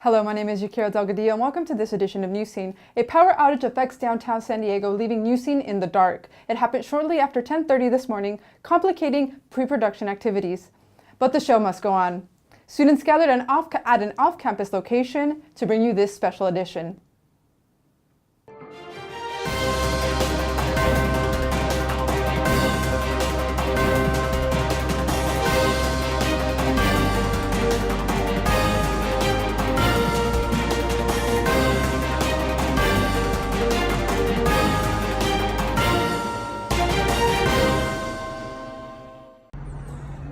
Hello, my name is Yakira Delgadillo and welcome to this edition of Newscene. A power outage affects downtown San Diego, leaving Newscene in the dark. It happened shortly after 10:30 this morning, complicating pre-production activities. But the show must go on. Students gathered at an off-campus location to bring you this special edition.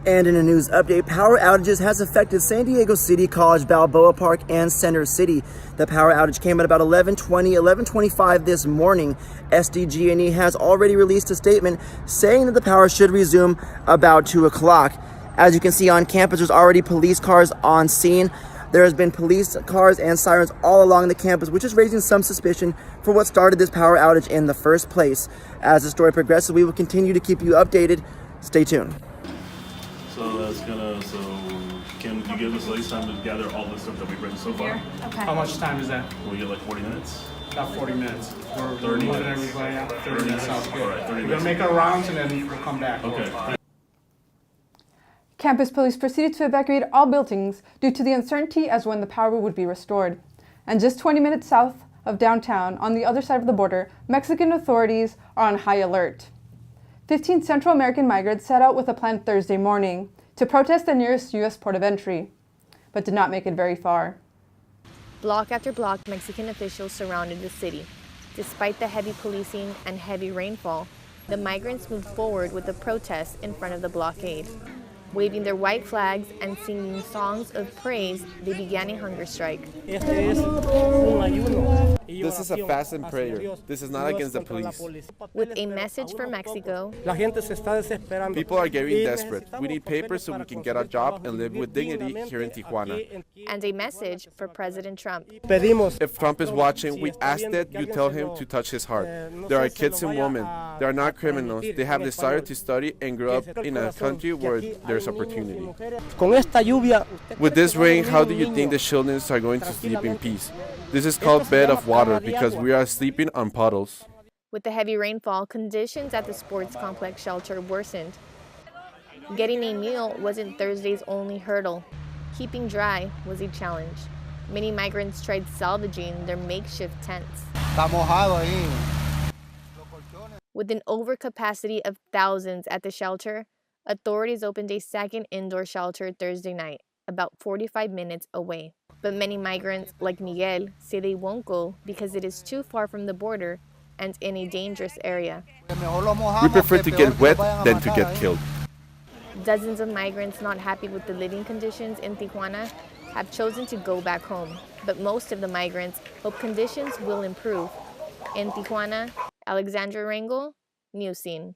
And in a news update, power outages has affected San Diego City College, Balboa Park, and Center City. The power outage came at about 11:25 this morning. SDG&E has already released a statement saying that the power should resume about 2 o'clock. As you can see on campus, there's already police cars on scene. There has been police cars and sirens all along the campus, which is raising some suspicion for what started this power outage in the first place. As the story progresses, we will continue to keep you updated. Stay tuned. So can you give us at least time to gather all the stuff that we've written so far? Okay. How much time is that? Will we get like 40 minutes? About 40 minutes. We're 30 moving minutes. everybody out. 30 minutes sounds good. All right, 30 We're minutes. gonna make our rounds and then we'll come back. Okay. Campus police proceeded to evacuate all buildings due to the uncertainty as when the power would be restored. And just 20 minutes south of downtown, on the other side of the border, Mexican authorities are on high alert. 15 Central American migrants set out with a plan Thursday morning to protest the nearest U.S. port of entry, but did not make it very far. Block after block, Mexican officials surrounded the city. Despite the heavy policing and heavy rainfall, the migrants moved forward with the protests in front of the blockade. Waving their white flags and singing songs of praise, they began a hunger strike. This is a fast and prayer. This is not against the police. With a message for Mexico, People are getting desperate. We need papers so we can get a job and live with dignity here in Tijuana. and a message for President Trump. If Trump is watching, we ask that you tell him to touch his heart. There are kids and women. They are not criminals. They have desire to study and grow up in a country where there's opportunity. With this rain, how do you think the children are going to sleep in peace? This is called bed of water because we are sleeping on puddles. With the heavy rainfall, conditions at the sports complex shelter worsened. Getting a meal wasn't Thursday's only hurdle. Keeping dry was a challenge. Many migrants tried salvaging their makeshift tents. With an overcapacity of thousands at the shelter, authorities opened a second indoor shelter Thursday night, about 45 minutes away. But many migrants, like Miguel, say they won't go because it is too far from the border and in a dangerous area. We prefer to get wet than to get killed. Dozens of migrants not happy with the living conditions in Tijuana have chosen to go back home, but most of the migrants hope conditions will improve. In Tijuana, Alexandra Rangel, Newscene.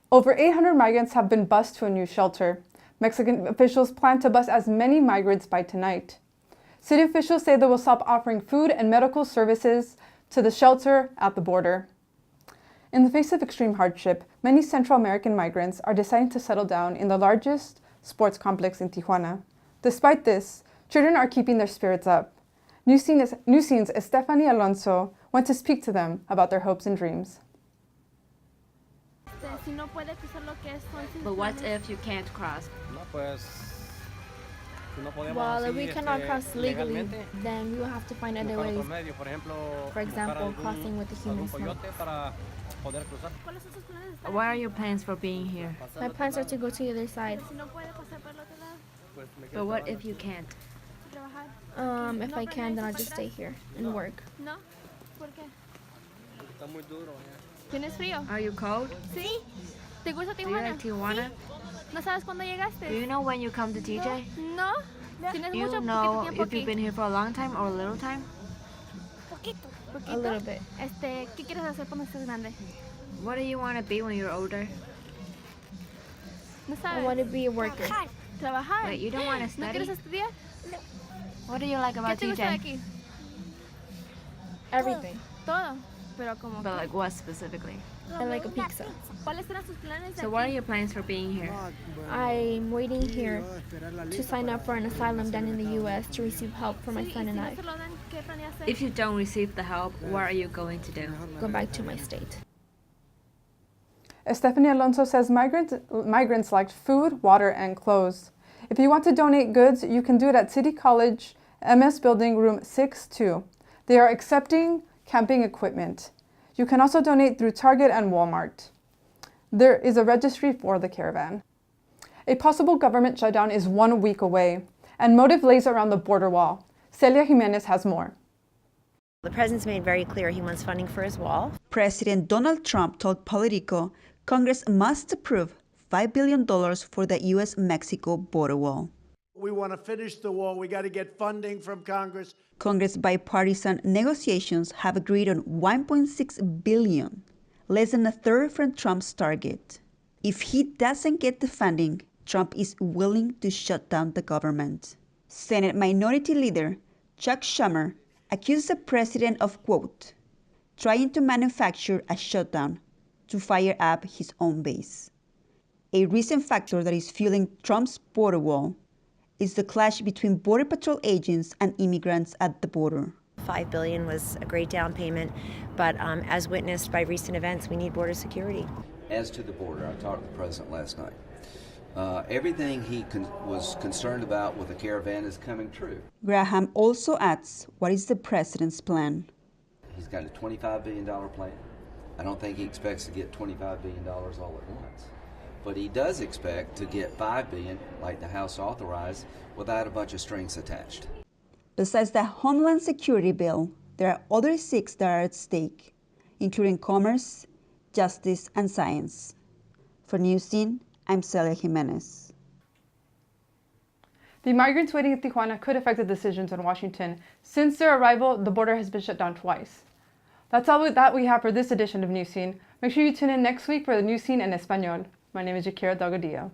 Over 800 migrants have been bused to a new shelter. Mexican officials plan to bus as many migrants by tonight. City officials say they will stop offering food and medical services to the shelter at the border. In the face of extreme hardship, many Central American migrants are deciding to settle down in the largest sports complex in Tijuana. Despite this, children are keeping their spirits up. Newscene's Stephanie Alonso went to speak to them about their hopes and dreams. But what if you can't cross? Well, if we cannot cross legally, then we will have to find other ways. For example, crossing with the human smugglers. What are your plans for being here? My plans are to go to the other side. But what if you can't? If I can, then I'll just stay here and work. ¿Tienes frío? Are you cold? Sí. ¿Te gusta Do you like Tijuana? ¿No sabes cuándo llegaste? Do you know when you come to TJ? No. ¿Tienes Do you mucho know poquito tiempo if you've aquí? been here for a long time or a little time? Poquito. A little bit. ¿Qué quieres hacer cuando estés grande? What do you want to be when you're older? No I sabes. want to be a worker. Trabajar. Wait, you don't want to ¿No study? quieres estudiar? What do you like ¿Qué about te gusta de TJ? aquí? Everything. Todo. Pero como But like what specifically? I like a pizza. ¿Cuáles eran sus planes de So what are your plans for being here? I'm waiting here to sign up for an asylum down in the U.S. to receive help for my son and I. se lo dan, ¿qué planea hacer? If you don't receive the help, what are you going to do? Go back to my state. Stephanie Alonso says migrants lacked food, water, and clothes. If you want to donate goods, you can do it at City College MS Building Room 6-2. They are accepting camping equipment. You can also donate through Target and Walmart. There is a registry for the caravan. A possible government shutdown is 1 week away, and motive lays around the border wall. Celia Jimenez has more. The president's made very clear he wants funding for his wall. President Donald Trump told Politico Congress must approve $5 billion for the U.S.-Mexico border wall. We want to finish the wall. We got to get funding from Congress. Congress bipartisan negotiations have agreed on $1.6 billion, less than a third from Trump's target. If he doesn't get the funding, Trump is willing to shut down the government. Senate Minority Leader Chuck Schumer accused the president of, quote, trying to manufacture a shutdown to fire up his own base. A recent factor that is fueling Trump's border wall is the clash between Border Patrol agents and immigrants at the border. $5 billion was a great down payment, but as witnessed by recent events, we need border security. As to the border, I talked to the president last night. Everything he was concerned about with the caravan is coming true. Graham also asks, what is the president's plan? He's got a $25 billion plan. I don't think he expects to get $25 billion all at once. But he does expect to get $5 billion, like the House authorized, without a bunch of strings attached. Besides the Homeland Security bill, there are other 6 that are at stake, including commerce, justice, and science. For Newscene, I'm Celia Jimenez. The migrants waiting at Tijuana could affect the decisions in Washington. Since their arrival, the border has been shut down twice. That's all that we have for this edition of Newscene. Make sure you tune in next week for the Newscene in Espanol. My name is Yakira Delgadillo.